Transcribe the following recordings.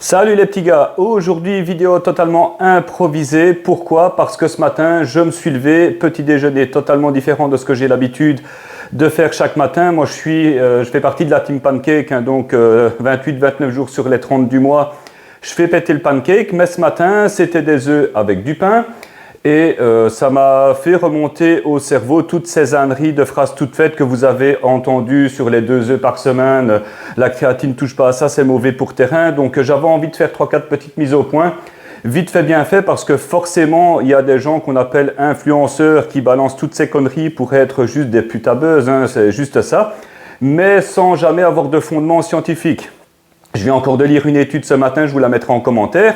Salut les petits gars, aujourd'hui vidéo totalement improvisée. Pourquoi? Parce que ce matin je me suis levé, petit déjeuner totalement différent de ce que j'ai l'habitude de faire chaque matin. Moi je fais partie de la team pancake, donc 28-29 jours sur les 30 du mois. Je fais péter le pancake, mais ce matin c'était des œufs avec du pain. Et ça m'a fait remonter au cerveau toutes ces âneries de phrases toutes faites que vous avez entendues sur les 2 œufs par semaine. La créatine ne touche pas à ça, c'est mauvais pour terrain. Donc j'avais envie de faire 3-4 petites mises au point. Vite fait, bien fait, parce que forcément, il y a des gens qu'on appelle influenceurs qui balancent toutes ces conneries pour être juste des putabeuses, c'est juste ça. Mais sans jamais avoir de fondement scientifique. Je viens encore de lire une étude ce matin, je vous la mettrai en commentaire.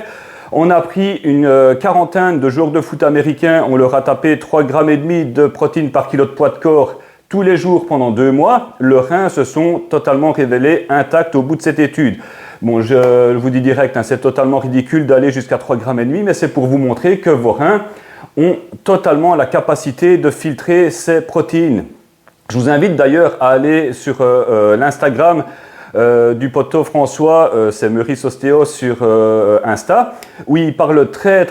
On a pris une quarantaine de joueurs de foot américains, on leur a tapé 3,5 grammes de protéines par kilo de poids de corps tous les jours pendant 2 mois. Leurs reins se sont totalement révélés intacts au bout de cette étude. Bon, je vous dis direct, c'est totalement ridicule d'aller jusqu'à 3,5 grammes, mais c'est pour vous montrer que vos reins ont totalement la capacité de filtrer ces protéines. Je vous invite d'ailleurs à aller sur l'Instagram du poteau François, c'est Meurice Ostéo sur Insta, où il parle très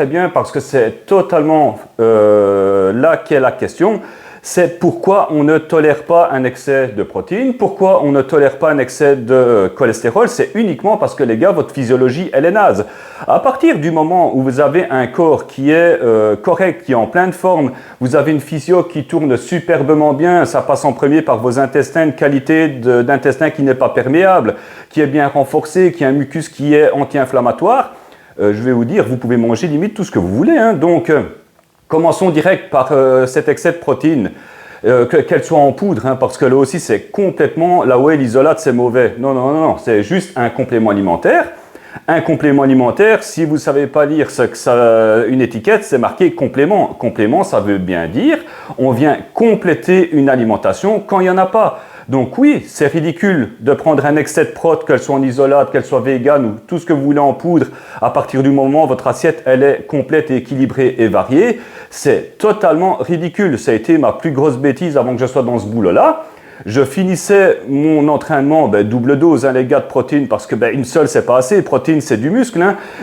bien parce que c'est totalement là qu'est la question. C'est pourquoi on ne tolère pas un excès de protéines, pourquoi on ne tolère pas un excès de cholestérol. C'est uniquement parce que les gars, votre physiologie, elle est naze. À partir du moment où vous avez un corps qui est correct, qui est en pleine forme, vous avez une physio qui tourne superbement bien, ça passe en premier par vos intestins, une qualité d'intestin qui n'est pas perméable, qui est bien renforcé, qui a un mucus qui est anti-inflammatoire, je vais vous dire, vous pouvez manger limite tout ce que vous voulez. Donc, commençons direct par cet excès de protéines, qu'elles soient en poudre, parce que là aussi c'est complètement, là où est l'isolate c'est mauvais. Non, c'est juste un complément alimentaire. Un complément alimentaire, si vous ne savez pas lire une étiquette, c'est marqué complément. Complément, ça veut bien dire, on vient compléter une alimentation quand il n'y en a pas. Donc oui, c'est ridicule de prendre un excès de prot, qu'elle soit en isolate, qu'elle soit végane ou tout ce que vous voulez en poudre, à partir du moment où votre assiette elle est complète, équilibrée et variée. C'est totalement ridicule. Ça a été ma plus grosse bêtise avant que je sois dans ce boulot-là. Je finissais mon entraînement, double dose, les gars, de protéines, parce que une seule, c'est pas assez. Protéines, c'est du muscle.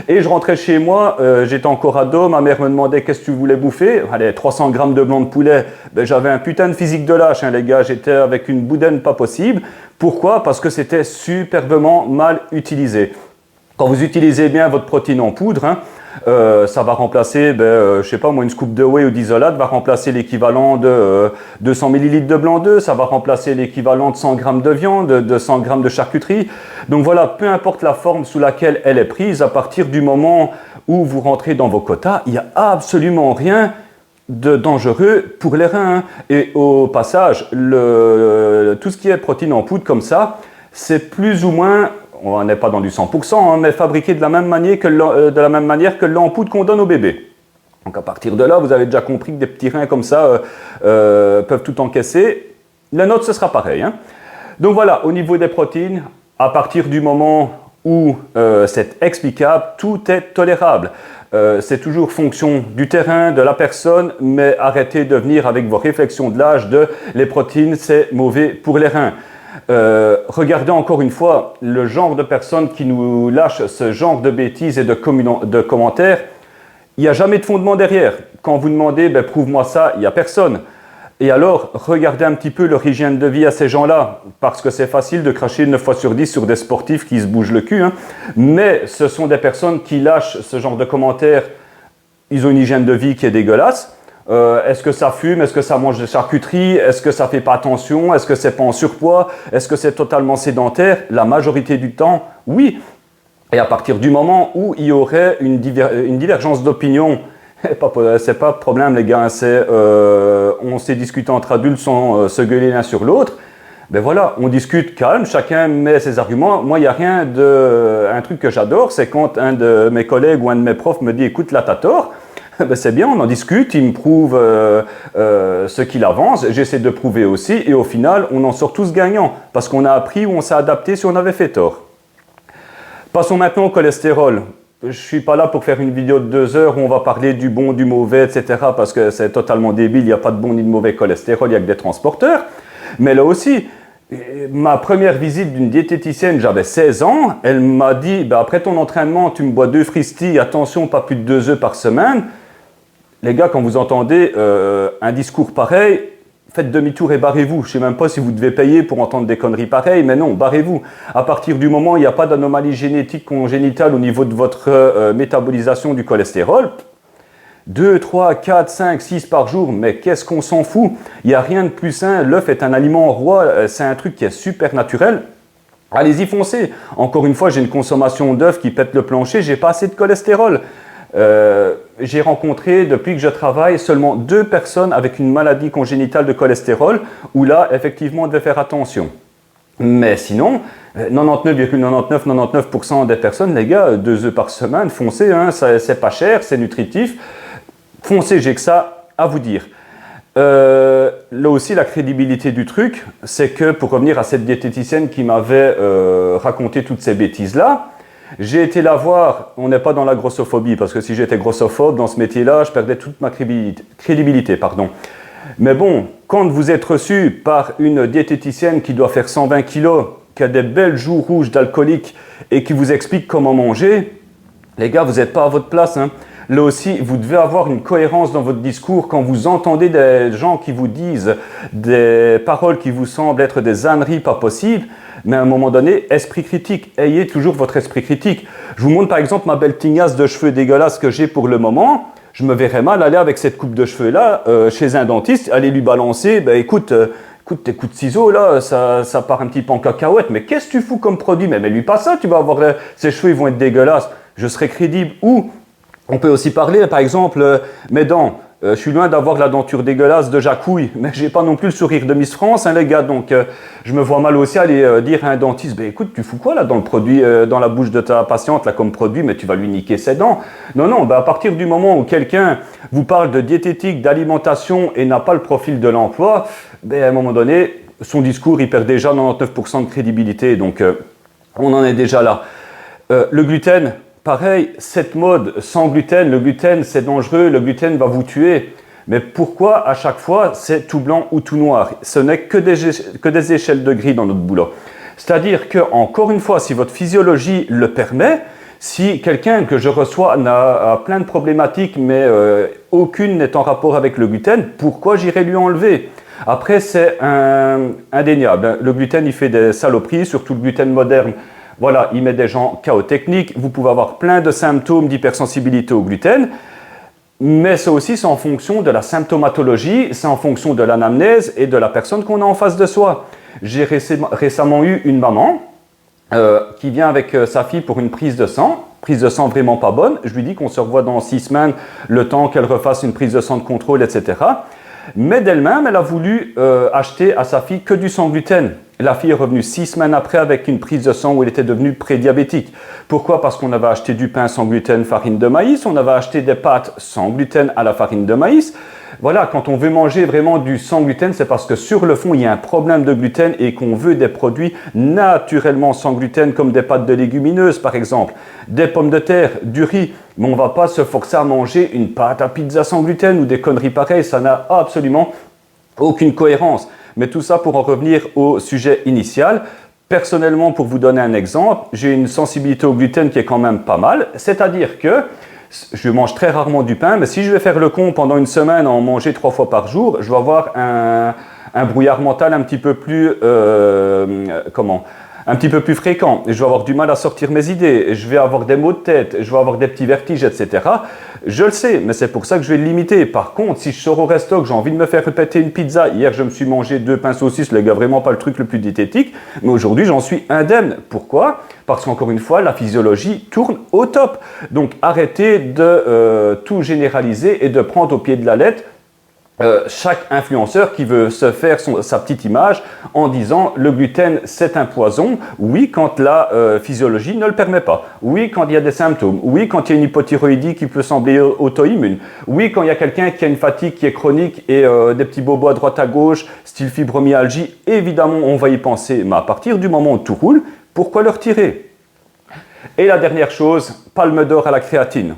Et je rentrais chez moi, j'étais encore ado, ma mère me demandait qu'est-ce que tu voulais bouffer. Allez, 300 grammes de blanc de poulet. J'avais un putain de physique de lâche, les gars. J'étais avec une boudaine pas possible. Pourquoi? Parce que c'était superbement mal utilisé. Quand vous utilisez bien votre protéine en poudre, ça va remplacer, je sais pas moi, une scoop de whey ou d'isolate va remplacer l'équivalent de 200 ml de blanc d'œuf, ça va remplacer l'équivalent de 100 grammes de viande, de 100 grammes de charcuterie. Donc voilà, peu importe la forme sous laquelle elle est prise, à partir du moment où vous rentrez dans vos quotas, il n'y a absolument rien de dangereux pour les reins. Et au passage, tout ce qui est protéine en poudre comme ça, c'est plus ou moins, on n'est pas dans du 100%, mais fabriqué de la même manière que le lait en poudre qu'on donne au bébé. Donc à partir de là, vous avez déjà compris que des petits reins comme ça peuvent tout encaisser. La nôtre, ce sera pareil. Donc voilà, au niveau des protéines, à partir du moment où c'est explicable, tout est tolérable. C'est toujours fonction du terrain, de la personne, mais arrêtez de venir avec vos réflexions de l'âge de les protéines, c'est mauvais pour les reins. Regardez encore une fois le genre de personnes qui nous lâchent ce genre de bêtises et de commentaires. Il n'y a jamais de fondement derrière. Quand vous demandez prouve-moi ça, il n'y a personne. Et alors regardez un petit peu leur hygiène de vie à ces gens-là, parce que c'est facile de cracher 9 fois sur 10 sur des sportifs qui se bougent le cul, mais ce sont des personnes qui lâchent ce genre de commentaires. Ils ont une hygiène de vie qui est dégueulasse. Est-ce que ça fume? Est-ce que ça mange de charcuterie? Est-ce que ça fait pas attention? Est-ce que c'est pas en surpoids? Est-ce que c'est totalement sédentaire? La majorité du temps, oui. Et à partir du moment où il y aurait une divergence d'opinion, c'est pas de problème les gars, on s'est discuté entre adultes sans se gueuler l'un sur l'autre. Voilà, on discute calme, chacun met ses arguments. Moi, il n'y a rien un truc que j'adore, c'est quand un de mes collègues ou un de mes profs me dit écoute, là t'as tort. C'est bien, on en discute, il me prouve ce qu'il avance, j'essaie de prouver aussi, et au final, on en sort tous gagnants, parce qu'on a appris ou on s'est adapté si on avait fait tort. Passons maintenant au cholestérol. Je ne suis pas là pour faire une vidéo de 2 heures où on va parler du bon, du mauvais, etc., parce que c'est totalement débile, il n'y a pas de bon ni de mauvais cholestérol, il n'y a que des transporteurs. Mais là aussi, Ma première visite d'une diététicienne, j'avais 16 ans. Elle m'a dit, ben, après ton entraînement, tu me bois 2 Fristy, attention, pas plus de 2 œufs par semaine. Les gars, quand vous entendez un discours pareil, faites demi-tour et barrez-vous. Je ne sais même pas si vous devez payer pour entendre des conneries pareilles, mais non, barrez-vous. À partir du moment où il n'y a pas d'anomalie génétique congénitale au niveau de votre métabolisation du cholestérol, 2, 3, 4, 5, 6 par jour, mais qu'est-ce qu'on s'en fout? Il n'y a rien de plus sain. L'œuf est un aliment roi, c'est un truc qui est super naturel. Allez-y, foncez. Encore une fois, j'ai une consommation d'œufs qui pète le plancher, j'ai pas assez de cholestérol. J'ai rencontré, depuis que je travaille, seulement 2 personnes avec une maladie congénitale de cholestérol, où là, effectivement, on devait faire attention. Mais sinon, 99,99% des personnes, les gars, 2 œufs par semaine, foncez, hein, c'est pas cher, c'est nutritif. Foncez, j'ai que ça à vous dire. Là aussi, la crédibilité du truc, c'est que, pour revenir à cette diététicienne qui m'avait raconté toutes ces bêtises-là, j'ai été la voir, on n'est pas dans la grossophobie, parce que si j'étais grossophobe dans ce métier-là, je perdais toute ma crédibilité. Mais bon, quand vous êtes reçu par une diététicienne qui doit faire 120 kilos, qui a des belles joues rouges d'alcoolique et qui vous explique comment manger, les gars, vous n'êtes pas à votre place, hein. Là aussi, vous devez avoir une cohérence dans votre discours quand vous entendez des gens qui vous disent des paroles qui vous semblent être des âneries pas possibles, mais à un moment donné, esprit critique. Ayez toujours votre esprit critique. Je vous montre par exemple ma belle tignasse de cheveux dégueulasse que j'ai pour le moment. Je me verrais mal aller avec cette coupe de cheveux-là chez un dentiste, aller lui balancer, ben écoute, tes coups de ciseaux là, ça part un petit peu en cacahuète, mais qu'est-ce que tu fous comme produit? Mais lui pas ça, tu vas avoir ces cheveux, ils vont être dégueulasses. Je serai crédible. Ou on peut aussi parler, par exemple, mes dents. Je suis loin d'avoir la denture dégueulasse de Jacouille, mais j'ai pas non plus le sourire de Miss France, hein, les gars. Donc, je me vois mal aussi aller dire à un dentiste, ben écoute, tu fous quoi là dans le produit, dans la bouche de ta patiente là comme produit, mais tu vas lui niquer ses dents. Non, ben, à partir du moment où quelqu'un vous parle de diététique, d'alimentation et n'a pas le profil de l'emploi, ben à un moment donné, son discours il perd déjà 99% de crédibilité. Donc, on en est déjà là. Le gluten. Pareil, cette mode sans gluten, le gluten c'est dangereux, le gluten va vous tuer. Mais pourquoi à chaque fois c'est tout blanc ou tout noir? Ce n'est que des échelles de gris dans notre boulot. C'est-à-dire que, encore une fois, si votre physiologie le permet, si quelqu'un que je reçois a plein de problématiques, mais aucune n'est en rapport avec le gluten, pourquoi j'irai lui enlever? Après, c'est indéniable. Le gluten, il fait des saloperies, surtout le gluten moderne. Voilà, il met des gens KO techniques. Vous pouvez avoir plein de symptômes d'hypersensibilité au gluten, mais c'est aussi en fonction de la symptomatologie, c'est en fonction de l'anamnèse et de la personne qu'on a en face de soi. J'ai récemment eu une maman qui vient avec sa fille pour une prise de sang vraiment pas bonne. Je lui dis qu'on se revoit dans 6 semaines, le temps qu'elle refasse une prise de sang de contrôle, etc. Mais d'elle-même, elle a voulu acheter à sa fille que du sans gluten. La fille est revenue 6 semaines après avec une prise de sang où elle était devenue prédiabétique. Pourquoi? Parce qu'on avait acheté du pain sans gluten, farine de maïs, on avait acheté des pâtes sans gluten à la farine de maïs. Voilà, quand on veut manger vraiment du sans gluten, c'est parce que sur le fond, il y a un problème de gluten et qu'on veut des produits naturellement sans gluten, comme des pâtes de légumineuses par exemple, des pommes de terre, du riz. Mais on ne va pas se forcer à manger une pâte à pizza sans gluten ou des conneries pareilles, ça n'a absolument aucune cohérence. Mais tout ça pour en revenir au sujet initial. Personnellement, pour vous donner un exemple, j'ai une sensibilité au gluten qui est quand même pas mal. C'est-à-dire que je mange très rarement du pain, mais si je vais faire le con pendant une semaine à en manger 3 fois par jour, je vais avoir un brouillard mental un petit peu plus un petit peu plus fréquent. Et je vais avoir du mal à sortir mes idées. Et je vais avoir des maux de tête. Je vais avoir des petits vertiges, etc. Je le sais, mais c'est pour ça que je vais le limiter. Par contre, si je sors au resto, que j'ai envie de me faire répéter une pizza, hier je me suis mangé 2 pains saucisses, les gars, vraiment pas le truc le plus diététique, mais aujourd'hui j'en suis indemne. Pourquoi? Parce qu'encore une fois, la physiologie tourne au top. Donc arrêtez de tout généraliser et de prendre au pied de la lettre chaque influenceur qui veut se faire sa petite image en disant le gluten c'est un poison, oui quand la physiologie ne le permet pas, oui quand il y a des symptômes, oui quand il y a une hypothyroïdie qui peut sembler auto-immune, oui quand il y a quelqu'un qui a une fatigue qui est chronique et des petits bobos à droite à gauche, style fibromyalgie, évidemment on va y penser, mais à partir du moment où tout roule, pourquoi le retirer? Et la dernière chose, palme d'or à la créatine.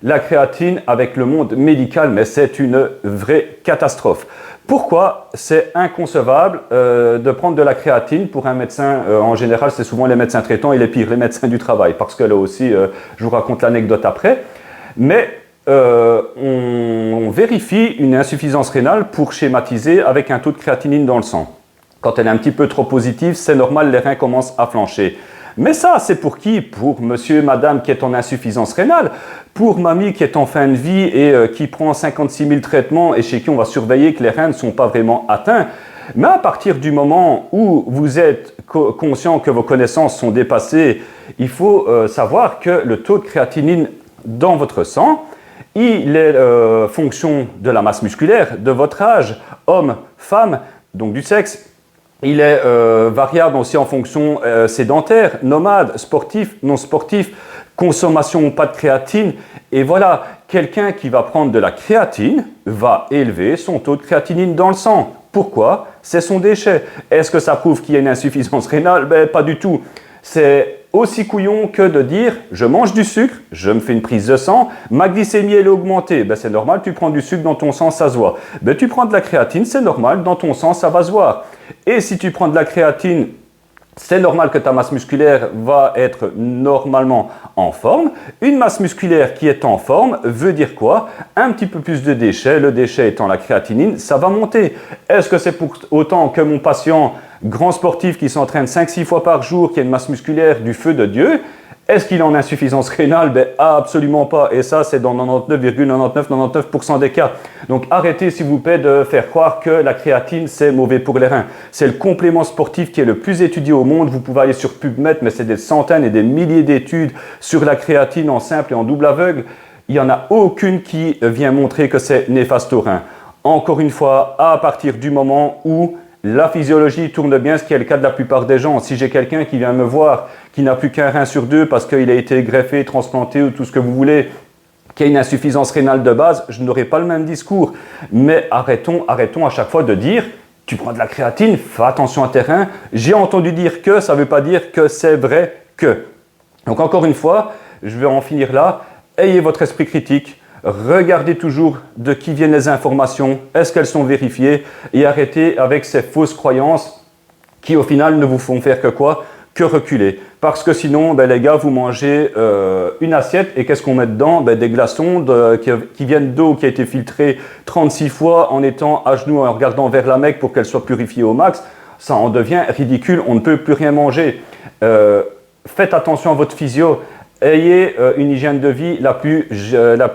La créatine avec le monde médical, mais c'est une vraie catastrophe. Pourquoi c'est inconcevable de prendre de la créatine pour un médecin? En général, c'est souvent les médecins traitants et les pires, les médecins du travail, parce que là aussi, je vous raconte l'anecdote après. Mais on vérifie une insuffisance rénale pour schématiser avec un taux de créatinine dans le sang. Quand elle est un petit peu trop positive, c'est normal, les reins commencent à flancher. Mais ça, c'est pour qui? Pour monsieur, madame qui est en insuffisance rénale, pour mamie qui est en fin de vie et qui prend 56 000 traitements et chez qui on va surveiller que les reins ne sont pas vraiment atteints. Mais à partir du moment où vous êtes conscient que vos connaissances sont dépassées, il faut savoir que le taux de créatinine dans votre sang, il est fonction de la masse musculaire, de votre âge, homme, femme, donc du sexe. Il est variable aussi en fonction sédentaire, nomade, sportif, non sportif, consommation ou pas de créatine. Et voilà, quelqu'un qui va prendre de la créatine va élever son taux de créatinine dans le sang. Pourquoi? C'est son déchet. Est-ce que ça prouve qu'il y a une insuffisance rénale? Ben, pas du tout. C'est aussi couillon que de dire je mange du sucre, je me fais une prise de sang, ma glycémie elle est augmentée. Ben, c'est normal, tu prends du sucre dans ton sang, ça se voit. Ben, tu prends de la créatine, c'est normal, dans ton sang, ça va se voir. Et si tu prends de la créatine, c'est normal que ta masse musculaire va être normalement en forme. Une masse musculaire qui est en forme veut dire quoi? Un petit peu plus de déchets, le déchet étant la créatinine, ça va monter. Est-ce que c'est pour autant que mon patient grand sportif qui s'entraîne 5-6 fois par jour, qui a une masse musculaire du feu de Dieu, est-ce qu'il est en insuffisance rénale? Ben, absolument pas. Et ça, c'est dans 99,9999% des cas. Donc, arrêtez, s'il vous plaît, de faire croire que la créatine, c'est mauvais pour les reins. C'est le complément sportif qui est le plus étudié au monde. Vous pouvez aller sur PubMed, mais c'est des centaines et des milliers d'études sur la créatine en simple et en double aveugle. Il n'y en a aucune qui vient montrer que c'est néfaste aux reins. Encore une fois, à partir du moment où la physiologie tourne bien, ce qui est le cas de la plupart des gens. Si j'ai quelqu'un qui vient me voir, qui n'a plus qu'un rein sur deux parce qu'il a été greffé, transplanté ou tout ce que vous voulez, qui a une insuffisance rénale de base, je n'aurai pas le même discours. Mais arrêtons à chaque fois de dire « tu prends de la créatine, fais attention à tes reins ». J'ai entendu dire que, ça ne veut pas dire que c'est vrai que. Donc encore une fois, je vais en finir là. Ayez votre esprit critique. Regardez toujours de qui viennent les informations, est-ce qu'elles sont vérifiées et arrêtez avec ces fausses croyances qui au final ne vous font faire que quoi? Que reculer. Parce que sinon, ben, les gars, vous mangez une assiette et qu'est-ce qu'on met dedans? Ben, des glaçons qui viennent d'eau qui a été filtrée 36 fois en étant à genoux, en regardant vers la Mecque pour qu'elle soit purifiée au max. Ça en devient ridicule, on ne peut plus rien manger. Faites attention à votre physio. Ayez une hygiène de vie la plus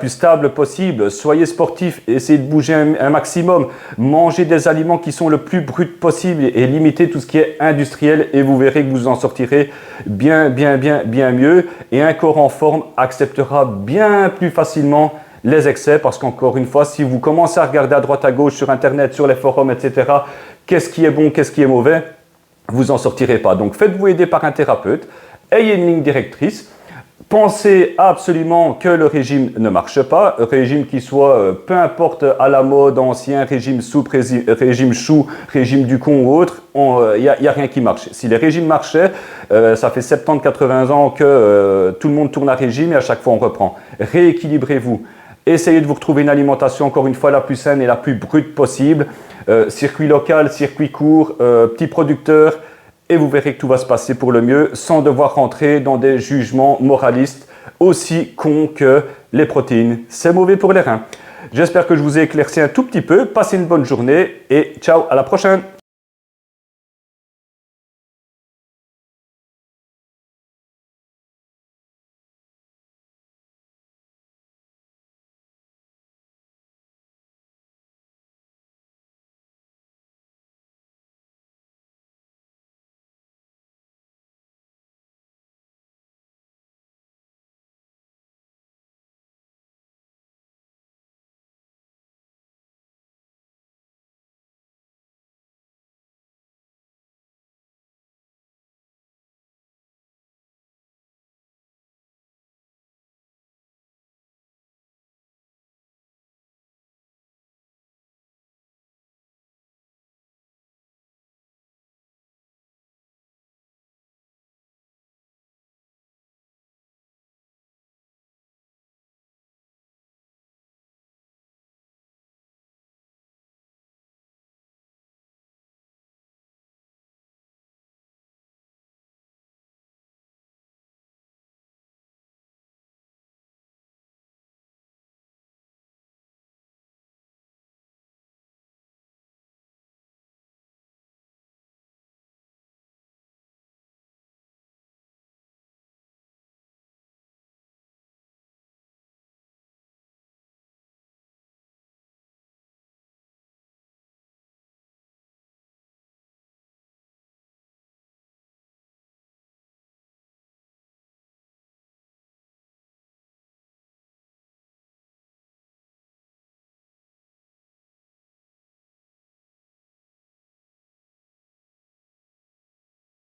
stable possible. Soyez sportif, essayez de bouger un maximum. Mangez des aliments qui sont le plus bruts possible et limitez tout ce qui est industriel et vous verrez que vous en sortirez bien mieux. Et un corps en forme acceptera bien plus facilement les excès parce qu'encore une fois, si vous commencez à regarder à droite à gauche sur Internet, sur les forums, etc., qu'est-ce qui est bon, qu'est-ce qui est mauvais, vous n'en sortirez pas. Donc faites-vous aider par un thérapeute. Ayez une ligne directrice. Pensez absolument que le régime ne marche pas, régime qui soit, peu importe à la mode, ancien, régime soupe, régime chou, régime du con ou autre, il n'y a rien qui marche. Si les régimes marchaient, ça fait 70-80 ans que tout le monde tourne à régime et à chaque fois on reprend. Rééquilibrez-vous. Essayez de vous retrouver une alimentation encore une fois la plus saine et la plus brute possible. Circuit local, circuit court, petits producteurs. Et vous verrez que tout va se passer pour le mieux sans devoir rentrer dans des jugements moralistes aussi cons que les protéines. C'est mauvais pour les reins. J'espère que je vous ai éclairci un tout petit peu. Passez une bonne journée et ciao, à la prochaine.